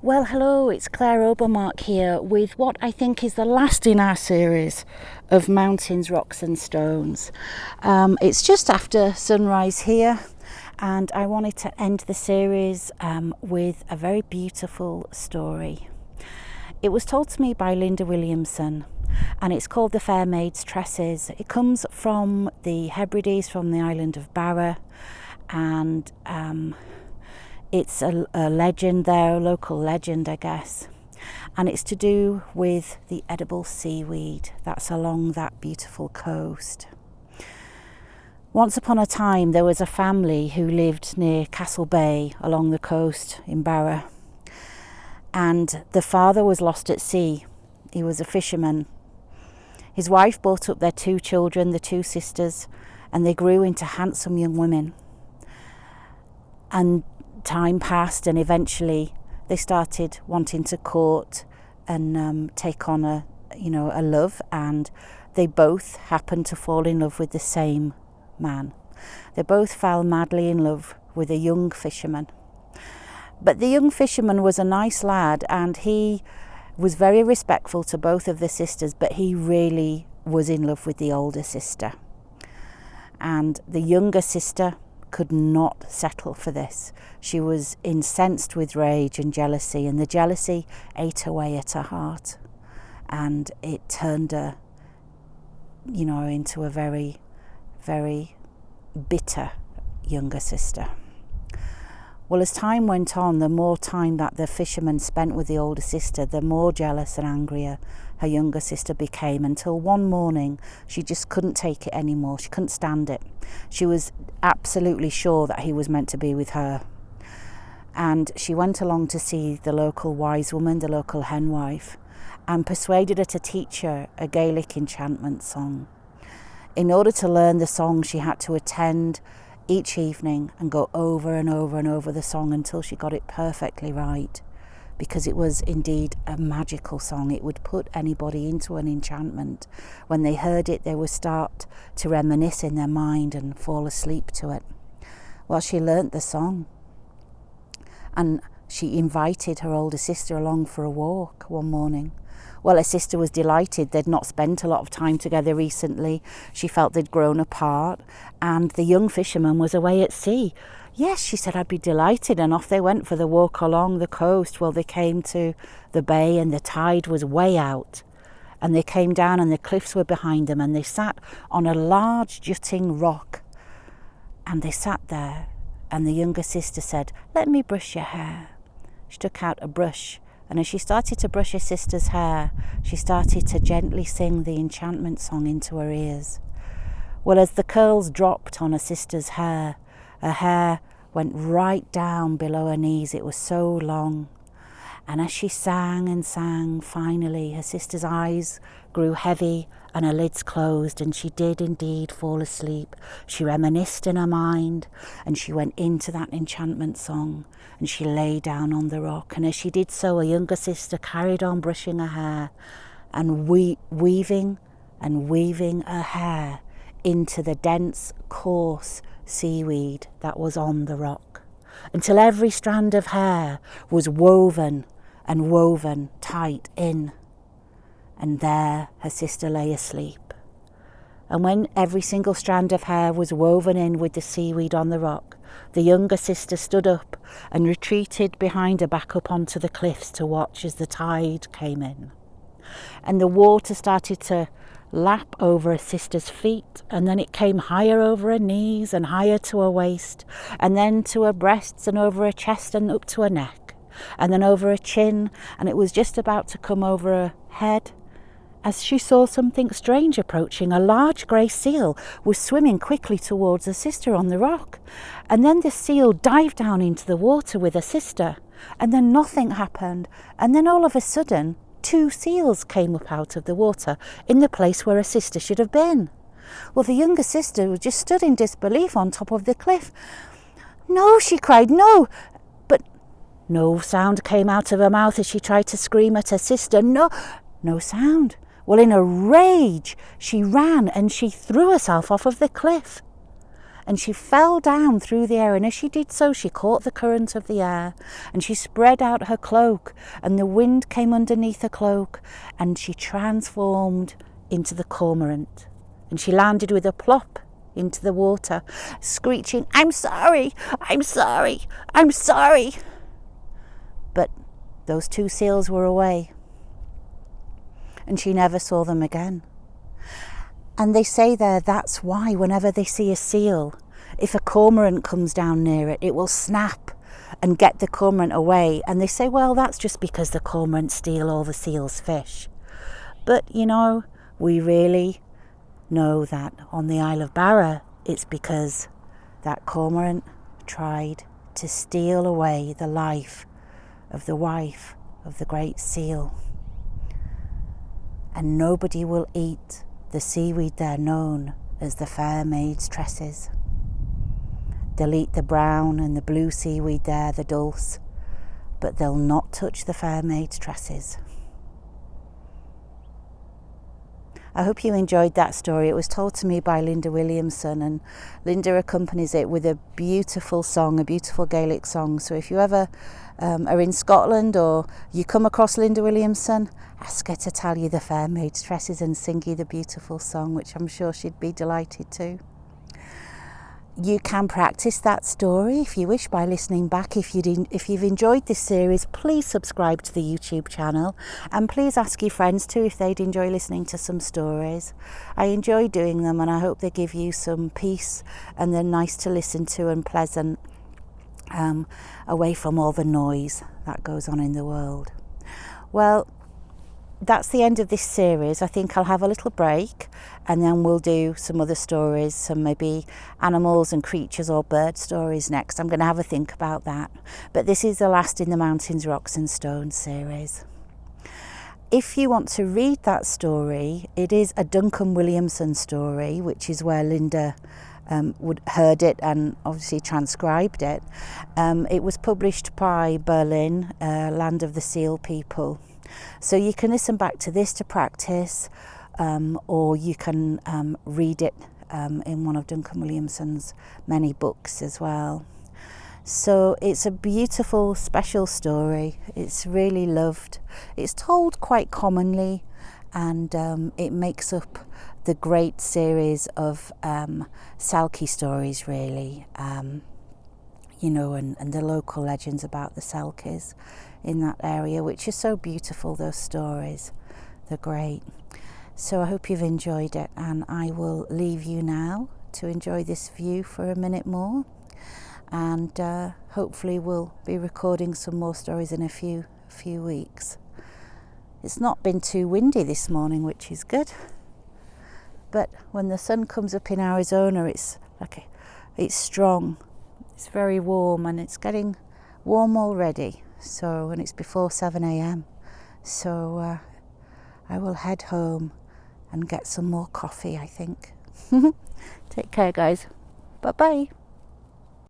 Well, hello, it's Claire Obermarck here with what I think is the last in our series of Mountains, Rocks and Stones. It's just after sunrise here, and I wanted to end the series with a very beautiful story. It was told to me by Linda Williamson, and it's called The Fair Maid's Tresses. It comes from the Hebrides, from the island of Barra, and it's a legend there, a local legend, I guess. And it's to do with the edible seaweed that's along that beautiful coast. Once upon a time, there was a family who lived near Castle Bay along the coast in Barra. And the father was lost at sea. He was a fisherman. His wife brought up their two children, the two sisters, and they grew into handsome young women. And time passed, and eventually they started wanting to court and take on a love, and they both happened to fall in love with the same man. They both fell madly in love with a young fisherman. But the young fisherman was a nice lad, and he was very respectful to both of the sisters, but he really was in love with the older sister. And the younger sister could not settle for this. She was incensed with rage and jealousy, and the jealousy ate away at her heart, and it turned her, into a very, very bitter younger sister. Well, as time went on, the more time that the fisherman spent with the older sister, the more jealous and angrier her younger sister became, until one morning she just couldn't take it anymore. She couldn't stand it. She was absolutely sure that he was meant to be with her. And she went along to see the local wise woman, the local henwife, and persuaded her to teach her a Gaelic enchantment song. In order to learn the song, she had to attend each evening and go over and over and over the song until she got it perfectly right, because it was indeed a magical song. It would put anybody into an enchantment. When they heard it, they would start to reminisce in their mind and fall asleep to it. Well, she learnt the song, and she invited her older sister along for a walk one morning. Well, her sister was delighted. They'd not spent a lot of time together recently. She felt they'd grown apart, and the young fisherman was away at sea. Yes, she said, I'd be delighted, and off they went for the walk along the coast. Well, they came to the bay, and the tide was way out, and they came down, and the cliffs were behind them, and they sat on a large jutting rock, and they sat there, and the younger sister said, let me brush your hair. She took out a brush, and as she started to brush her sister's hair, she started to gently sing the enchantment song into her ears. Well, as the curls dropped on her sister's hair, her hair went right down below her knees. It was so long. And as she sang and sang, finally her sister's eyes grew heavy and her lids closed, and she did indeed fall asleep. She reminisced in her mind, and she went into that enchantment song, and she lay down on the rock. And as she did so, her younger sister carried on brushing her hair and weaving her hair into the dense, coarse seaweed that was on the rock, until every strand of hair was woven and woven tight in. And there her sister lay asleep. And when every single strand of hair was woven in with the seaweed on the rock, the younger sister stood up and retreated behind her back up onto the cliffs to watch as the tide came in. And the water started to lap over her sister's feet, and then it came higher over her knees and higher to her waist, and then to her breasts and over her chest and up to her neck, and then over her chin, and it was just about to come over her head as she saw something strange approaching. A large grey seal was swimming quickly towards her sister on the rock, and then the seal dived down into the water with her sister, and then nothing happened, and then all of a sudden 2 seals came up out of the water in the place where her sister should have been. Well, the younger sister was just stood in disbelief on top of the cliff. No, she cried, no! But no sound came out of her mouth as she tried to scream at her sister. No sound. Well, in a rage, she ran and she threw herself off of the cliff. and she fell down through the air, and as she did so, she caught the current of the air, and she spread out her cloak, and the wind came underneath her cloak, and she transformed into the cormorant, and she landed with a plop into the water, screeching, "I'm sorry, I'm sorry, I'm sorry." But those two seals were away, and she never saw them again. And they say there, that's why whenever they see a seal, if a cormorant comes down near it, it will snap and get the cormorant away. And they say, well, that's just because the cormorant steal all the seal's fish. But, you know, we really know that on the Isle of Barra, it's because that cormorant tried to steal away the life of the wife of the great seal. And nobody will eat the seaweed there known as the fair maid's tresses. They'll eat the brown and the blue seaweed there, the dulse, but they'll not touch the fair maid's tresses. I hope you enjoyed that story. It was told to me by Linda Williamson, and Linda accompanies it with a beautiful song, a beautiful Gaelic song. So if you ever are in Scotland or you come across Linda Williamson, ask her to tell you the fair maid's tresses and sing you the beautiful song, which I'm sure she'd be delighted to. You can practice that story if you wish by listening back. If you've enjoyed this series, please subscribe to the YouTube channel, and please ask your friends too if they'd enjoy listening to some stories. I enjoy doing them, and I hope they give you some peace, and they're nice to listen to and pleasant, away from all the noise that goes on in the world. Well, that's the end of this series. I think I'll have a little break, and then we'll do some other stories, some maybe animals and creatures or bird stories next. I'm going to have a think about that. But this is the last in the Mountains, Rocks and Stones series. If you want to read that story, it is a Duncan Williamson story, which is where Linda heard it and obviously transcribed it. It was published by Berlin, Land of the Seal People. So you can listen back to this to practice, or you can read it in one of Duncan Williamson's many books as well. So it's a beautiful, special story. It's really loved. It's told quite commonly, and it makes up the great series of Selkie stories, really, you know, and the local legends about the Selkies in that area, which is so beautiful. Those stories, they're great. So I hope you've enjoyed it, and I will leave you now to enjoy this view for a minute more, and hopefully we'll be recording some more stories in a few weeks. It's not been too windy this morning, which is good, but when the sun comes up in Arizona, it's strong, it's very warm, and it's getting warm already. So, and it's before 7 a.m. So I will head home and get some more coffee, I think. Take care, guys. Bye-bye.